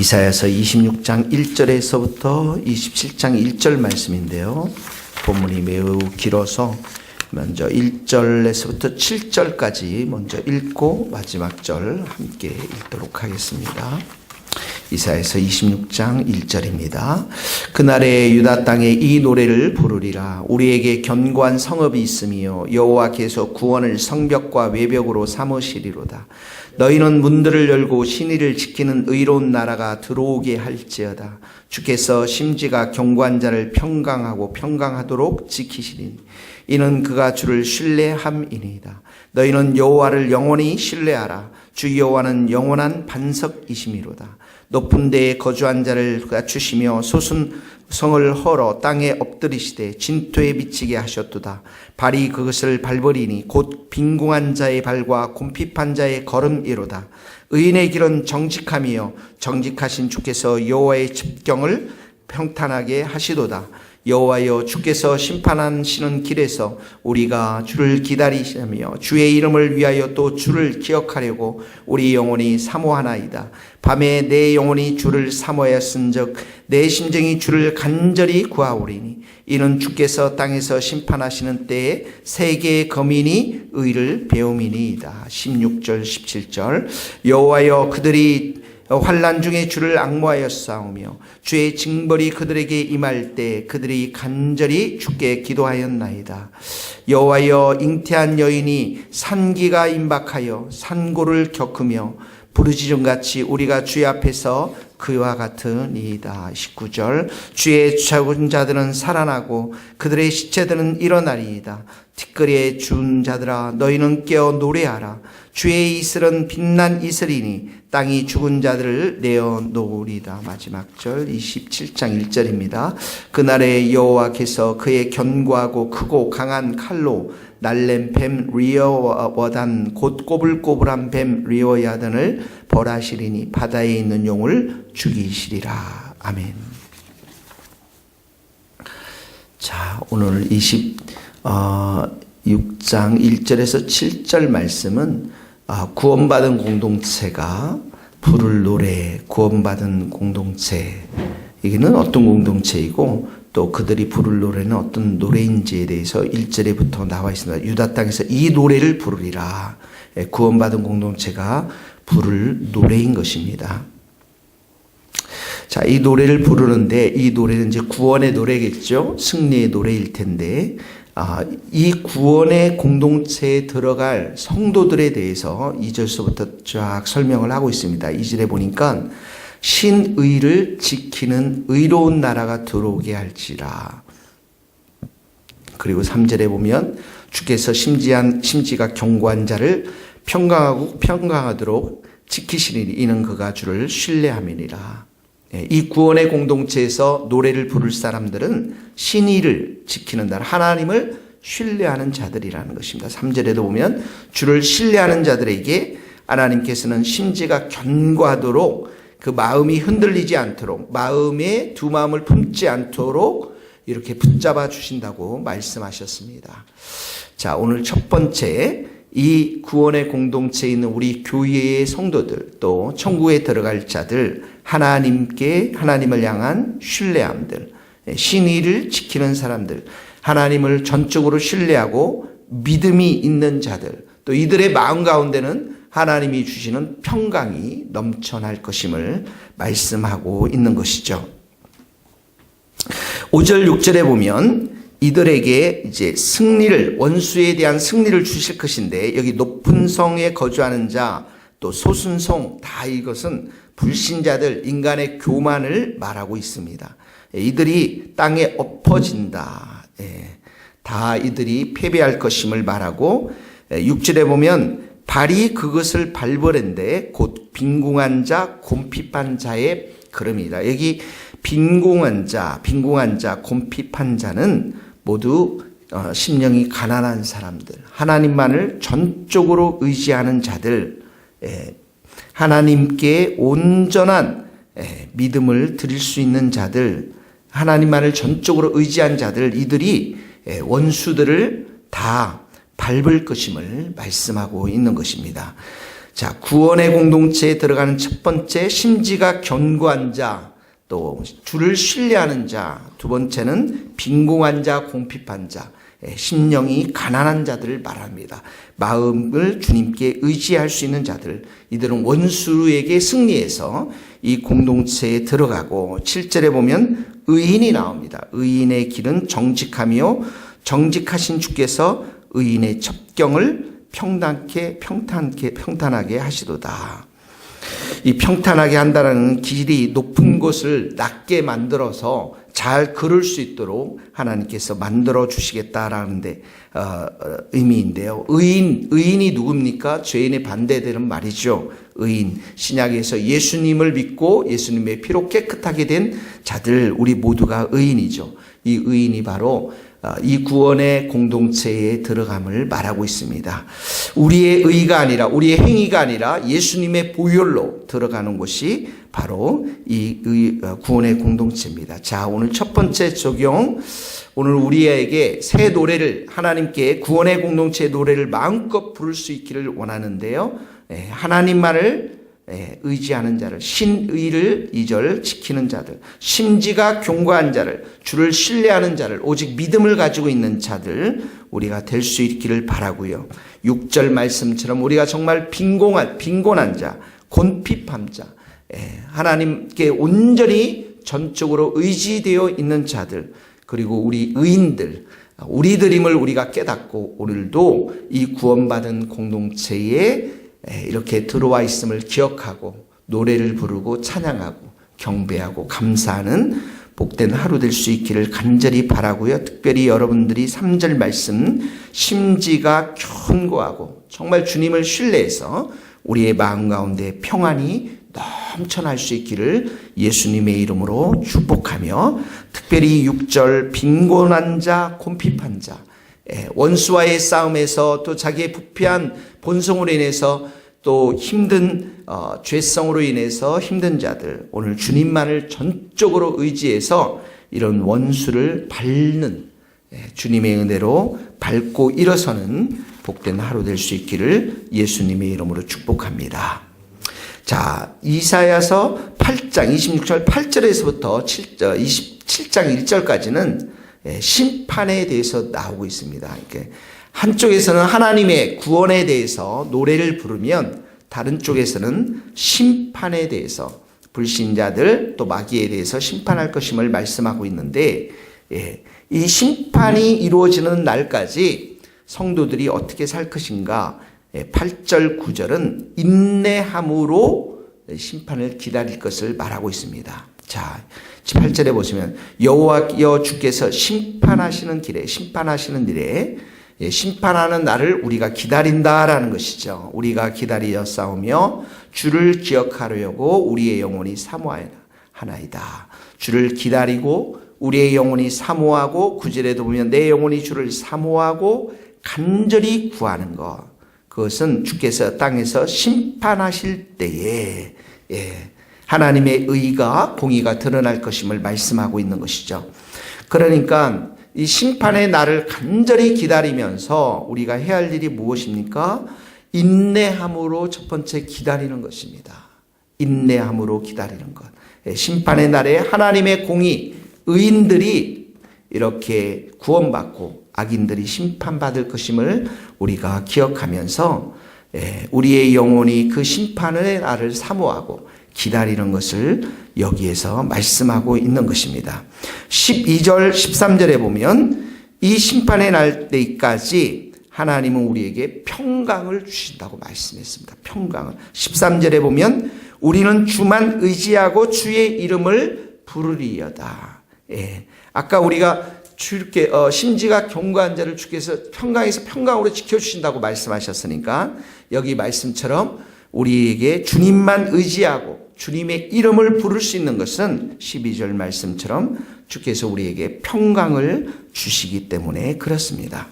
이사야서 26장 1절에서부터 27장 1절 말씀인데요. 본문이 매우 길어서 먼저 1절에서부터 7절까지 먼저 읽고 마지막 절 함께 읽도록 하겠습니다. 이사야서 26장 1절입니다. 그날에 유다 땅에 이 노래를 부르리라. 우리에게 견고한 성읍이 있으며 여호와께서 구원을 성벽과 외벽으로 삼으시리로다. 너희는 문들을 열고 신의를 지키는 의로운 나라가 들어오게 할지어다. 주께서 심지가 견고한 자를 평강하고 평강하도록 지키시리니 이는 그가 주를 신뢰함이니이다. 너희는 여호와를 영원히 신뢰하라. 주 여호와는 영원한 반석이심이로다. 높은 데에 거주한 자를 갖추시며 솟은 성을 헐어 땅에 엎드리시되 진토에 미치게 하셨도다. 발이 그것을 밟으리니 곧 빈궁한 자의 발과 곰핍한 자의 걸음이로다. 의인의 길은 정직함이요 정직하신 주께서 여호와의 집경을 평탄하게 하시도다. 여호와여, 주께서 심판하시는 길에서 우리가 주를 기다리시며 주의 이름을 위하여 또 주를 기억하려고 우리 영혼이 사모하나이다. 밤에 내 영혼이 주를 사모하였은즉 내 심정이 주를 간절히 구하오리니 이는 주께서 땅에서 심판하시는 때에 세계의 거민이 의를 배움이니이다. 16절 17절 여호와여, 그들이 환난 중에 주를 앙모하여 싸우며 주의 징벌이 그들에게 임할 때 그들이 간절히 주께 기도하였나이다. 여호와여, 잉태한 여인이 산기가 임박하여 산고를 겪으며 부르짖음같이 우리가 주의 앞에서 그와 같으니이다. 19절 주의 죽은 자들은 살아나고 그들의 시체들은 일어나리이다. 티끌에 죽은 자들아, 너희는 깨어 노래하라. 주의 이슬은 빛난 이슬이니 땅이 죽은 자들을 내어놓으리다. 마지막 절 27장 1절입니다. 그날에 여호와께서 그의 견고하고 크고 강한 칼로 날렘 뱀 리어워단 곧 꼬불꼬불한 뱀 리어야단을 벌하시리니 바다에 있는 용을 죽이시리라. 아멘. 자, 오늘 26장 1절에서 7절 말씀은 구원받은 공동체가 부를 노래, 구원받은 공동체, 이게는 어떤 공동체이고 또 그들이 부를 노래는 어떤 노래인지에 대해서 1절에부터 나와 있습니다. 유다 땅에서 이 노래를 부르리라. 구원받은 공동체가 부를 노래인 것입니다. 자, 이 노래를 부르는데 이 노래는 이제 구원의 노래겠죠. 승리의 노래일 텐데 이 구원의 공동체에 들어갈 성도들에 대해서 2절서부터 쫙 설명을 하고 있습니다. 2절에 보니까 신의를 지키는 의로운 나라가 들어오게 할지라. 그리고 3절에 보면 주께서 심지가 견고한 자를 평강하고 평강하도록 지키시리니 이는 그가 주를 신뢰함이니라. 이 구원의 공동체에서 노래를 부를 사람들은 신의를 지키는 날, 하나님을 신뢰하는 자들이라는 것입니다. 3절에도 보면 주를 신뢰하는 자들에게 하나님께서는 심지가 견고하도록 그 마음이 흔들리지 않도록 마음에 두 마음을 품지 않도록 이렇게 붙잡아 주신다고 말씀하셨습니다. 자, 오늘 첫 번째 이 구원의 공동체에 있는 우리 교회의 성도들 또 천국에 들어갈 자들 하나님을 향한 신뢰함들, 신의를 지키는 사람들, 하나님을 전적으로 신뢰하고 믿음이 있는 자들, 또 이들의 마음 가운데는 하나님이 주시는 평강이 넘쳐날 것임을 말씀하고 있는 것이죠. 5절 6절에 보면 이들에게 이제 원수에 대한 승리를 주실 것인데 여기 높은 성에 거주하는 자, 또 솟은 성, 다 이것은 불신자들, 인간의 교만을 말하고 있습니다. 이들이 땅에 엎어진다. 다 이들이 패배할 것임을 말하고 6절에 보면 발이 그것을 밟으랜데 곧 빈궁한 자, 곰핍한 자의 걸음이다. 여기 빈궁한 자, 곰핍한 자는 모두 심령이 가난한 사람들, 하나님만을 전적으로 의지하는 자들, 하나님께 온전한 믿음을 드릴 수 있는 자들, 하나님만을 전적으로 의지한 자들, 이들이 원수들을 다 밟을 것임을 말씀하고 있는 것입니다. 자, 구원의 공동체에 들어가는 첫 번째, 심지가 견고한 자, 또 주를 신뢰하는 자. 두 번째는 빈궁한 자, 궁핍한 자, 심령이 가난한 자들을 말합니다. 마음을 주님께 의지할 수 있는 자들, 이들은 원수에게 승리해서 이 공동체에 들어가고, 7절에 보면 의인이 나옵니다. 의인의 길은 정직하며 정직하신 주께서 의인의 첩경을 평탄하게 하시도다. 이 평탄하게 한다는 길이 높은 곳을 낮게 만들어서 잘 걸을 수 있도록 하나님께서 만들어 주시겠다라는 데 의미인데요. 의인이 누굽니까? 죄인의 반대되는 말이죠. 의인, 신약에서 예수님을 믿고 예수님의 피로 깨끗하게 된 자들, 우리 모두가 의인이죠. 이 의인이 바로 이 구원의 공동체에 들어감을 말하고 있습니다. 우리의 의가 아니라, 우리의 행위가 아니라 예수님의 보혈로 들어가는 곳이 바로 이 구원의 공동체입니다. 자, 오늘 첫 번째 적용, 오늘 우리에게 새 노래를, 하나님께 구원의 공동체의 노래를 마음껏 부를 수 있기를 원하는데요. 하나님만을 의지하는 자를, 신의를 2절 지키는 자들, 심지가 견고한 자를, 주를 신뢰하는 자를, 오직 믿음을 가지고 있는 자들, 우리가 될 수 있기를 바라고요. 6절 말씀처럼 우리가 정말 빈곤한 자, 곤핍한 자, 하나님께 온전히 전적으로 의지되어 있는 자들, 그리고 우리 의인들, 우리들임을 우리가 깨닫고 오늘도 이 구원받은 공동체에 이렇게 들어와 있음을 기억하고 노래를 부르고 찬양하고 경배하고 감사하는 복된 하루 될 수 있기를 간절히 바라고요. 특별히 여러분들이 3절 말씀, 심지가 견고하고 정말 주님을 신뢰해서 우리의 마음 가운데 평안이 넘쳐날 수 있기를 예수님의 이름으로 축복하며, 특별히 6절 빈곤한 자, 곤핍한 자, 원수와의 싸움에서 또 자기의 부패한 본성으로 인해서 또 힘든 죄성으로 인해서 힘든 자들, 오늘 주님만을 전적으로 의지해서 이런 원수를 밟는, 주님의 은혜로 밟고 일어서는 복된 하루 될 수 있기를 예수님의 이름으로 축복합니다. 자, 이사야서 8장 26절 8절에서부터 27장 1절까지는 심판에 대해서 나오고 있습니다. 이렇게 한쪽에서는 하나님의 구원에 대해서 노래를 부르면 다른 쪽에서는 심판에 대해서, 불신자들 또 마귀에 대해서 심판할 것임을 말씀하고 있는데, 이 심판이 이루어지는 날까지 성도들이 어떻게 살 것인가, 8절 9절은 인내함으로 심판을 기다릴 것을 말하고 있습니다. 자, 8절에 보시면 여호와여 주께서 심판하시는 길에, 심판하시는 일에, 심판하는 날을 우리가 기다린다라는 것이죠. 우리가 기다리어 싸우며 주를 기억하려고 우리의 영혼이 사모하나이다. 주를 기다리고 우리의 영혼이 사모하고, 9절에도 보면 내 영혼이 주를 사모하고 간절히 구하는 것, 그것은 주께서 땅에서 심판하실 때에 하나님의 의가, 공의가 드러날 것임을 말씀하고 있는 것이죠. 그러니까 이 심판의 날을 간절히 기다리면서 우리가 해야 할 일이 무엇입니까? 인내함으로 첫 번째 기다리는 것입니다. 인내함으로 기다리는 것. 심판의 날에 하나님의 공의, 의인들이 이렇게 구원받고 악인들이 심판받을 것임을 우리가 기억하면서 우리의 영혼이 그 심판의 날을 사모하고 기다리는 것을 여기에서 말씀하고 있는 것입니다. 12절 13절에 보면 이 심판의 날 때까지 하나님은 우리에게 평강을 주신다고 말씀했습니다. 평강을. 13절에 보면 우리는 주만 의지하고 주의 이름을 부르리이다. 아까 우리가 주께 심지가 견고한 자를 주께서 평강에서 평강으로 지켜주신다고 말씀하셨으니까, 여기 말씀처럼 우리에게 주님만 의지하고 주님의 이름을 부를 수 있는 것은 12절 말씀처럼 주께서 우리에게 평강을 주시기 때문에 그렇습니다.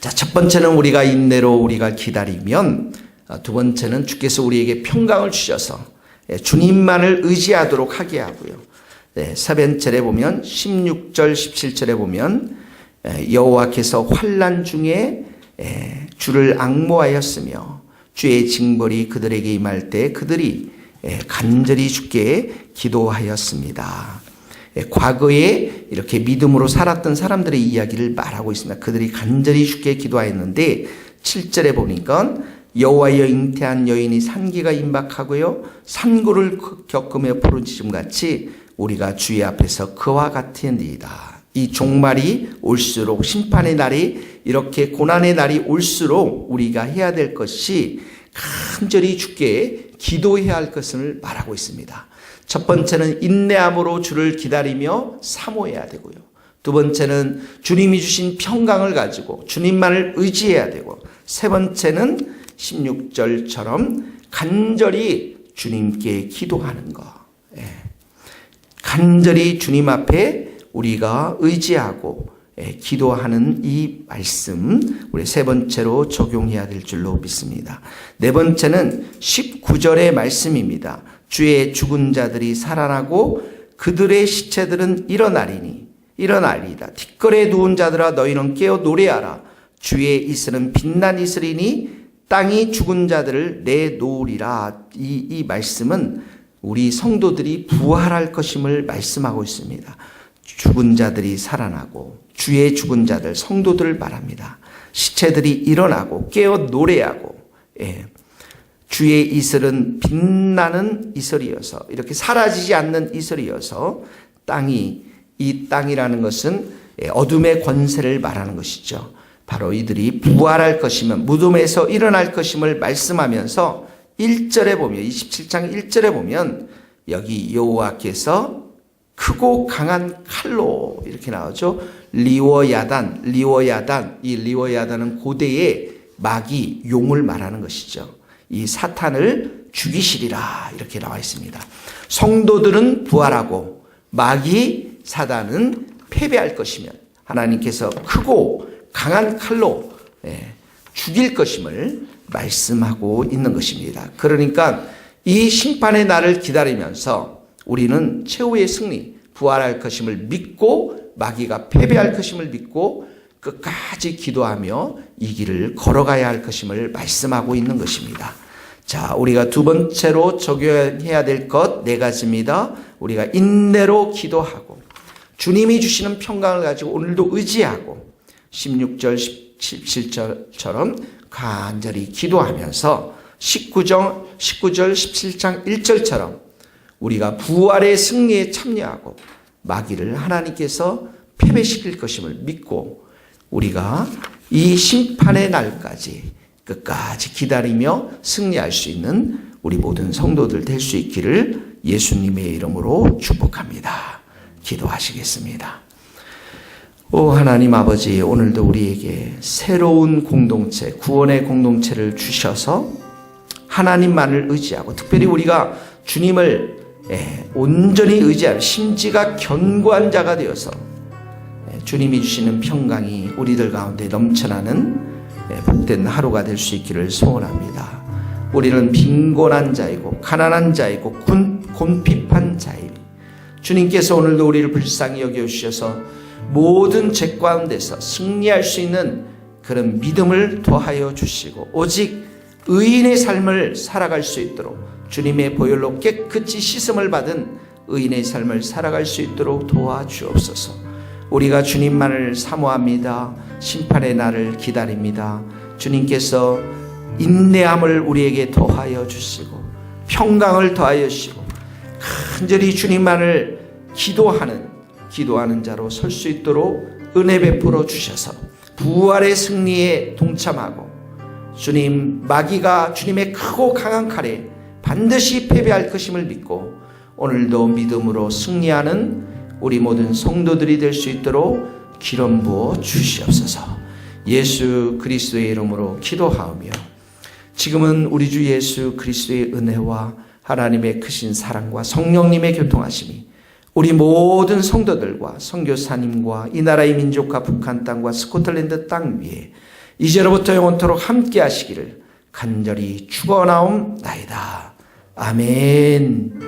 자, 첫 번째는 우리가 인내로 우리가 기다리면, 두 번째는 주께서 우리에게 평강을 주셔서 주님만을 의지하도록 하게 하고요. 사변절에 보면 16절 17절에 보면 여호와께서 환난 중에 주를 앙모하였으며 주의 징벌이 그들에게 임할 때 그들이 간절히 주께 기도하였습니다. 과거에 이렇게 믿음으로 살았던 사람들의 이야기를 말하고 있습니다. 그들이 간절히 주께 기도하였는데 7절에 보니까 여호와여 잉태한 여인이 산기가 임박하고요 산고를 겪으며 부르짖음같이 우리가 주의 앞에서 그와 같으니이다. 이 종말이 올수록 심판의 날이 이렇게 고난의 날이 올수록 우리가 해야 될 것이 간절히 주께 기도해야 할 것을 말하고 있습니다. 첫 번째는 인내함으로 주를 기다리며 사모해야 되고요. 두 번째는 주님이 주신 평강을 가지고 주님만을 의지해야 되고, 세 번째는 16절처럼 간절히 주님께 기도하는 것. 간절히 주님 앞에 우리가 의지하고 기도하는 이 말씀, 우리 세 번째로 적용해야 될 줄로 믿습니다. 네 번째는 19절의 말씀입니다. 주의 죽은 자들이 살아나고 그들의 시체들은 일어나리이다. 뒷거리에 누운 자들아 너희는 깨어 노래하라. 주의 이슬은 빛난 이슬이니 땅이 죽은 자들을 내놓으리라. 이 말씀은 우리 성도들이 부활할 것임을 말씀하고 있습니다. 죽은 자들이 살아나고 주의 죽은 자들 성도들을 말합니다. 시체들이 일어나고 깨어 노래하고, 주의 이슬은 빛나는 이슬이어서, 이렇게 사라지지 않는 이슬이어서 이 땅이라는 것은 어둠의 권세를 말하는 것이죠. 바로 이들이 부활할 것이면 무덤에서 일어날 것임을 말씀하면서 1절에 보면, 27장 1절에 보면 여기 여호와께서 크고 강한 칼로 이렇게 나오죠. 리워야단. 이 리워야단은 고대의 마귀, 용을 말하는 것이죠. 이 사탄을 죽이시리라 이렇게 나와 있습니다. 성도들은 부활하고 마귀 사단은 패배할 것이면 하나님께서 크고 강한 칼로 죽일 것임을 말씀하고 있는 것입니다. 그러니까 이 심판의 날을 기다리면서 우리는 최후의 승리, 부활할 것임을 믿고 마귀가 패배할 것임을 믿고 끝까지 기도하며 이 길을 걸어가야 할 것임을 말씀하고 있는 것입니다. 자, 우리가 두 번째로 적용해야 될 것 네 가지입니다. 우리가 인내로 기도하고 주님이 주시는 평강을 가지고 오늘도 의지하고 16절, 17절처럼 간절히 기도하면서 19절, 17장 1절처럼 우리가 부활의 승리에 참여하고 마귀를 하나님께서 패배시킬 것임을 믿고 우리가 이 심판의 날까지 끝까지 기다리며 승리할 수 있는 우리 모든 성도들 될 수 있기를 예수님의 이름으로 축복합니다. 기도하시겠습니다. 오 하나님 아버지, 오늘도 우리에게 새로운 공동체, 구원의 공동체를 주셔서 하나님만을 의지하고 특별히 우리가 주님을 온전히 의지하는 심지가 견고한 자가 되어서 주님이 주시는 평강이 우리들 가운데 넘쳐나는 복된 하루가 될 수 있기를 소원합니다. 우리는 빈곤한 자이고 가난한 자이고 곤핍한 자이니 주님께서 오늘도 우리를 불쌍히 여겨주셔서 모든 죄 가운데서 승리할 수 있는 그런 믿음을 더하여 주시고 오직 의인의 삶을 살아갈 수 있도록 주님의 보혈로 깨끗이 씻음을 받은 의인의 삶을 살아갈 수 있도록 도와주옵소서. 우리가 주님만을 사모합니다. 심판의 날을 기다립니다. 주님께서 인내함을 우리에게 더하여 주시고 평강을 더하여 주시고 간절히 주님만을 기도하는 자로 설 수 있도록 은혜 베풀어 주셔서 부활의 승리에 동참하고 주님, 마귀가 주님의 크고 강한 칼에 반드시 패배할 것임을 믿고 오늘도 믿음으로 승리하는 우리 모든 성도들이 될 수 있도록 기름 부어 주시옵소서. 예수 그리스도의 이름으로 기도하오며 지금은 우리 주 예수 그리스도의 은혜와 하나님의 크신 사랑과 성령님의 교통하심이 우리 모든 성도들과 선교사님과 이 나라의 민족과 북한 땅과 스코틀랜드 땅 위에 이제로부터 영원토록 함께 하시기를 간절히 축원하옵나이다. 아멘.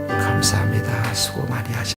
감사합니다. 수고 많이 하셨습니다.